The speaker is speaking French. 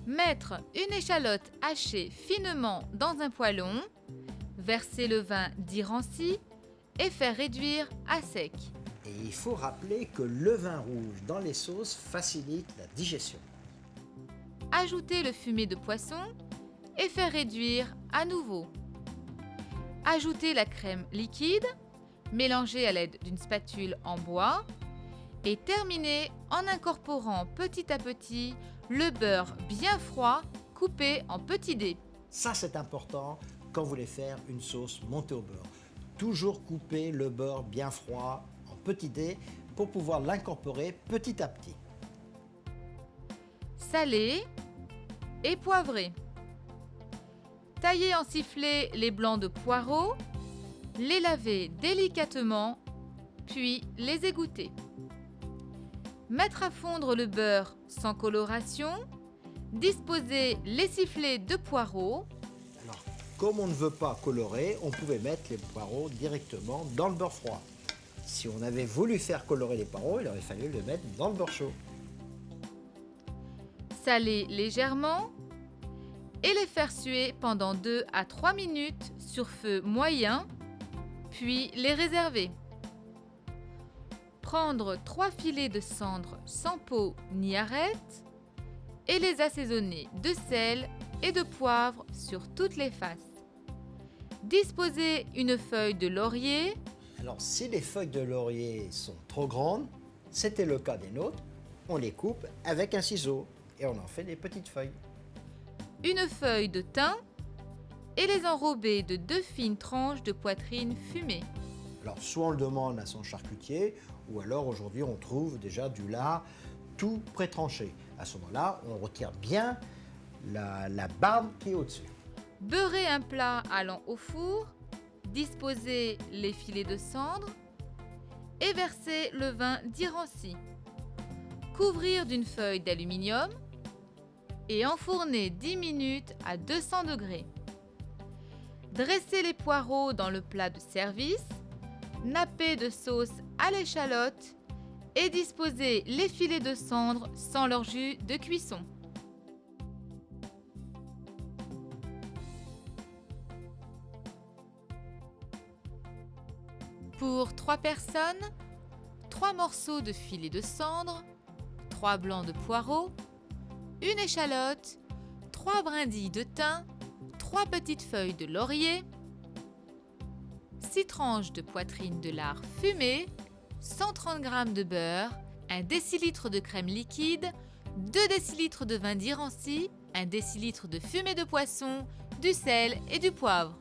Mettre une échalote hachée finement dans un poêlon, verser le vin dit ranci et faire réduire à sec. Et il faut rappeler que le vin rouge dans les sauces facilite la digestion. Ajouter le fumet de poisson et faire réduire à nouveau. Ajouter la crème liquide, mélanger à l'aide d'une spatule en bois et terminer en incorporant petit à petit le beurre bien froid coupé en petits dés. Ça, c'est important quand vous voulez faire une sauce montée au beurre. Toujours couper le beurre bien froid en petits dés pour pouvoir l'incorporer petit à petit. Saler et poivrer. Tailler en sifflets les blancs de poireaux, les laver délicatement, puis les égoutter. Mettre à fondre le beurre sans coloration, disposer les sifflets de poireaux. Alors, comme on ne veut pas colorer, on pouvait mettre les poireaux directement dans le beurre froid. Si on avait voulu faire colorer les poireaux, il aurait fallu les mettre dans le beurre chaud. Saler légèrement et les faire suer pendant 2 à 3 minutes sur feu moyen, puis les réserver. Prendre 3 filets de cendre sans peau ni arête et les assaisonner de sel et de poivre sur toutes les faces. Disposer une feuille de laurier. Alors, si les feuilles de laurier sont trop grandes, c'était le cas des nôtres, on les coupe avec un ciseau et on en fait des petites feuilles. Une feuille de thym et les enrober de 2 fines tranches de poitrine fumée. Alors, soit on le demande à son charcutier, ou alors aujourd'hui on trouve déjà du lard tout pré-tranché. À ce moment-là, on retire bien la barbe qui est au-dessus. Beurrer un plat allant au four, disposer les filets de cendre et verser le vin dit ranci. Couvrir d'une feuille d'aluminium et enfourner 10 minutes à 200 degrés. Dresser les poireaux dans le plat de service, napper de sauce à l'échalote et disposer les filets de cendre sans leur jus de cuisson. Pour 3 personnes, 3 morceaux de filet de cendre, 3 blancs de poireaux, une échalote, 3 brindilles de thym, 3 petites feuilles de laurier, 6 tranches de poitrine de lard fumé, 130 g de beurre, 1 décilitre de crème liquide, 2 décilitres de vin dit ranci, 1 décilitre de fumée de poisson, du sel et du poivre.